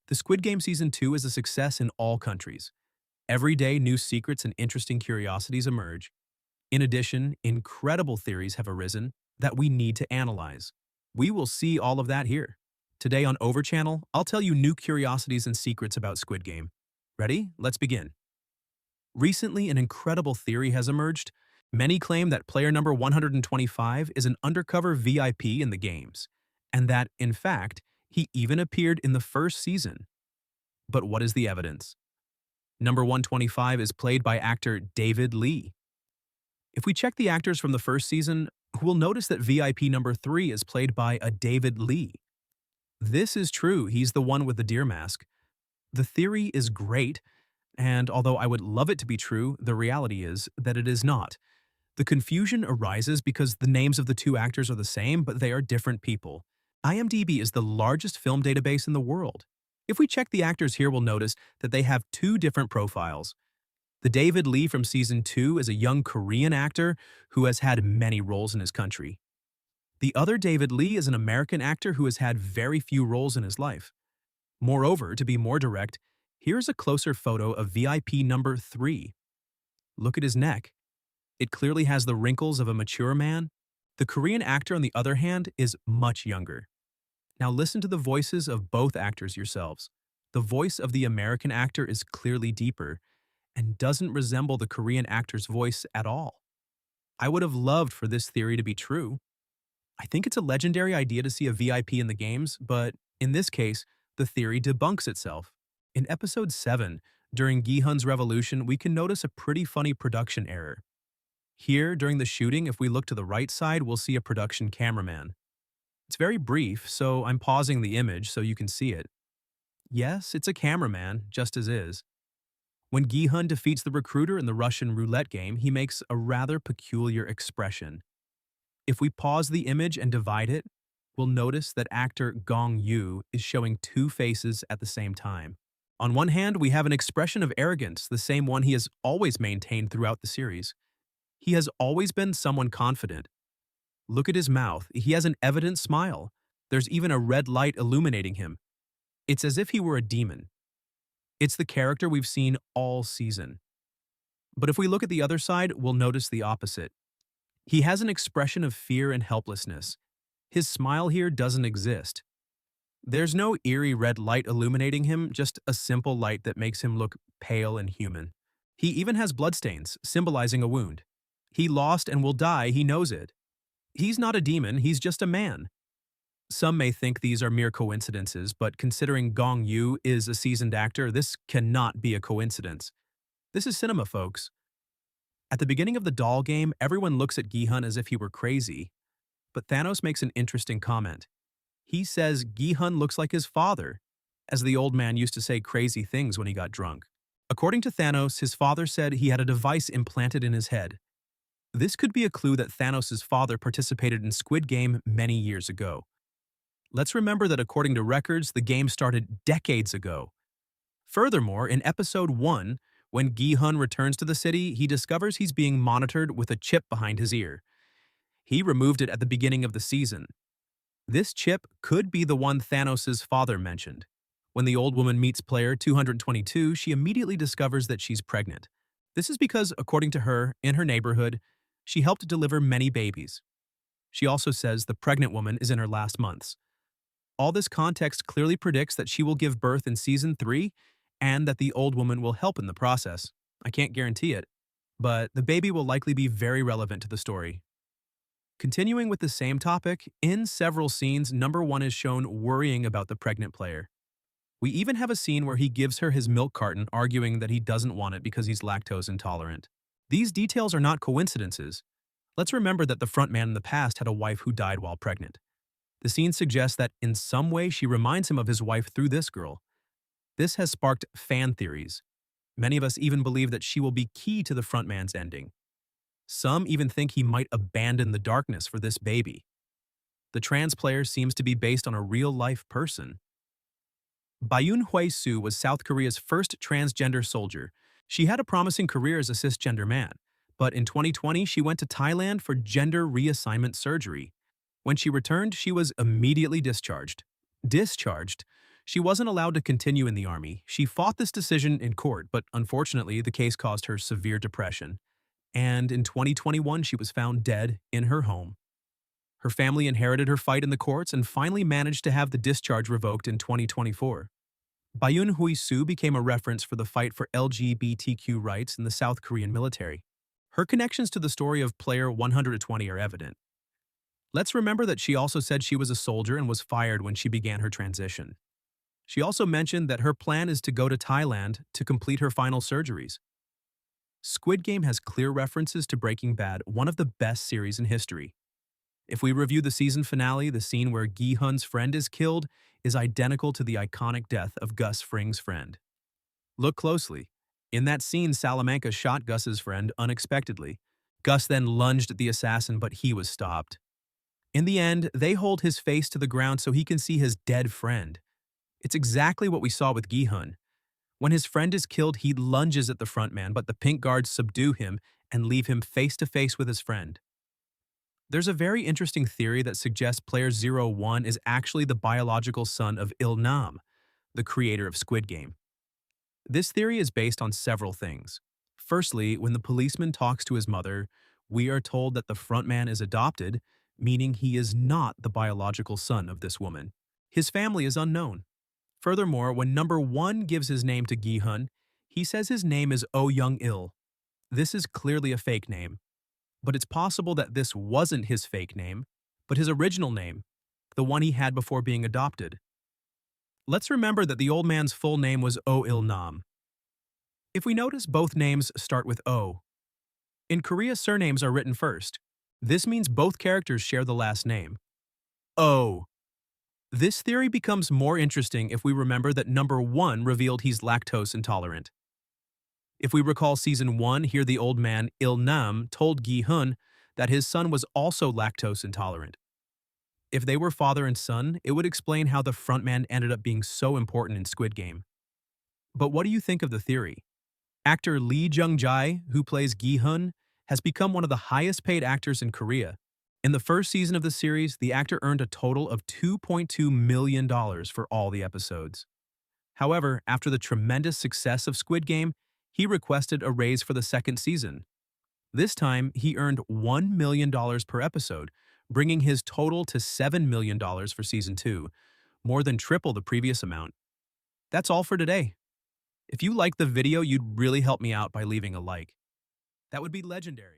The Squid Game Season 2 is a success in all countries. Every day, new secrets and interesting curiosities emerge. In addition, incredible theories have arisen that we need to analyze. We will see all of that here. Today on Over Channel, I'll tell you new curiosities and secrets about Squid Game. Ready? Let's begin. Recently, an incredible theory has emerged. Many claim that player number 125 is an undercover VIP in the games, and that, in fact, he even appeared in the first season. But what is the evidence? Number 125 is played by actor David Lee. If we check the actors from the first season, we'll notice that VIP number 3 is played by a David Lee. This is true, he's the one with the deer mask. The theory is great, and although I would love it to be true, the reality is that it is not. The confusion arises because the names of the two actors are the same, but they are different people. IMDb is the largest film database in the world. If we check the actors here, we'll notice that they have two different profiles. The David Lee from Season 2 is a young Korean actor who has had many roles in his country. The other David Lee is an American actor who has had very few roles in his life. Moreover, to be more direct, here's a closer photo of VIP number 3. Look at his neck. It clearly has the wrinkles of a mature man. The Korean actor, on the other hand, is much younger. Now listen to the voices of both actors yourselves. The voice of the American actor is clearly deeper and doesn't resemble the Korean actor's voice at all. I would have loved for this theory to be true. I think it's a legendary idea to see a VIP in the games, but in this case, the theory debunks itself. In episode 7, during Gi-hun's revolution, we can notice a pretty funny production error. Here, during the shooting, if we look to the right side, we'll see a production cameraman. It's very brief, so I'm pausing the image so you can see it. Yes, it's a cameraman, just as is. When Gi-hun defeats the recruiter in the Russian roulette game, he makes a rather peculiar expression. If we pause the image and divide it, we'll notice that actor Gong Yoo is showing two faces at the same time. On one hand, we have an expression of arrogance, the same one he has always maintained throughout the series. He has always been someone confident. Look at his mouth. He has an evident smile. There's even a red light illuminating him. It's as if he were a demon. It's the character we've seen all season. But if we look at the other side, we'll notice the opposite. He has an expression of fear and helplessness. His smile here doesn't exist. There's no eerie red light illuminating him, just a simple light that makes him look pale and human. He even has bloodstains, symbolizing a wound. He lost and will die, he knows it. He's not a demon, he's just a man. Some may think these are mere coincidences, but considering Gong Yoo is a seasoned actor, this cannot be a coincidence. This is cinema, folks. At the beginning of the doll game, everyone looks at Gi-hun as if he were crazy. But Thanos makes an interesting comment. He says Gi-hun looks like his father, as the old man used to say crazy things when he got drunk. According to Thanos, his father said he had a device implanted in his head. This could be a clue that Thanos' father participated in Squid Game many years ago. Let's remember that according to records, the game started decades ago. Furthermore, in episode 1, when Gi-hun returns to the city, he discovers he's being monitored with a chip behind his ear. He removed it at the beginning of the season. This chip could be the one Thanos' father mentioned. When the old woman meets player 222, she immediately discovers that she's pregnant. This is because, according to her, in her neighborhood, she helped deliver many babies. She also says the pregnant woman is in her last months. All this context clearly predicts that she will give birth in Season 3 and that the old woman will help in the process. I can't guarantee it, but the baby will likely be very relevant to the story. Continuing with the same topic, in several scenes, number 1 is shown worrying about the pregnant player. We even have a scene where he gives her his milk carton, arguing that he doesn't want it because he's lactose intolerant. These details are not coincidences. Let's remember that the frontman in the past had a wife who died while pregnant. The scene suggests that in some way she reminds him of his wife through this girl. This has sparked fan theories. Many of us even believe that she will be key to the frontman's ending. Some even think he might abandon the darkness for this baby. The trans player seems to be based on a real-life person. Bayun Hwee-soo was South Korea's first transgender soldier. She had a promising career as a cisgender man, but in 2020 she went to Thailand for gender reassignment surgery. When she returned, she was immediately discharged. She wasn't allowed to continue in the army. She fought this decision in court, but unfortunately, the case caused her severe depression. And in 2021, she was found dead in her home. Her family inherited her fight in the courts and finally managed to have the discharge revoked in 2024. Bayun Hui Su became a reference for the fight for LGBTQ rights in the South Korean military. Her connections to the story of Player 120 are evident. Let's remember that she also said she was a soldier and was fired when she began her transition. She also mentioned that her plan is to go to Thailand to complete her final surgeries. Squid Game has clear references to Breaking Bad, one of the best series in history. If we review the season finale, the scene where Gi-hun's friend is killed is identical to the iconic death of Gus Fring's friend. Look closely. In that scene, Salamanca shot Gus's friend unexpectedly. Gus then lunged at the assassin, but he was stopped. In the end, they hold his face to the ground so he can see his dead friend. It's exactly what we saw with Gi-hun. When his friend is killed, he lunges at the front man, but the pink guards subdue him and leave him face to face with his friend. There's a very interesting theory that suggests Player 01 is actually the biological son of Il-nam, the creator of Squid Game. This theory is based on several things. Firstly, when the policeman talks to his mother, we are told that the frontman is adopted, meaning he is not the biological son of this woman. His family is unknown. Furthermore, when number 1 gives his name to Gi-hun, he says his name is Oh Young-il. This is clearly a fake name. But it's possible that this wasn't his fake name, but his original name, the one he had before being adopted. Let's remember that the old man's full name was Oh Il-nam. If we notice, both names start with O. In Korea, surnames are written first. This means both characters share the last name. Oh. This theory becomes more interesting if we remember that number 1 revealed he's lactose intolerant. If we recall Season 1, here the old man, Il-nam, told Gi-hun that his son was also lactose intolerant. If they were father and son, it would explain how the frontman ended up being so important in Squid Game. But what do you think of the theory? Actor Lee Jung-jae, who plays Gi-hun, has become one of the highest-paid actors in Korea. In the first season of the series, the actor earned a total of $2.2 million for all the episodes. However, after the tremendous success of Squid Game, he requested a raise for the second season. This time, he earned $1 million per episode, bringing his total to $7 million for Season 2, more than triple the previous amount. That's all for today. If you liked the video, you'd really help me out by leaving a like. That would be legendary.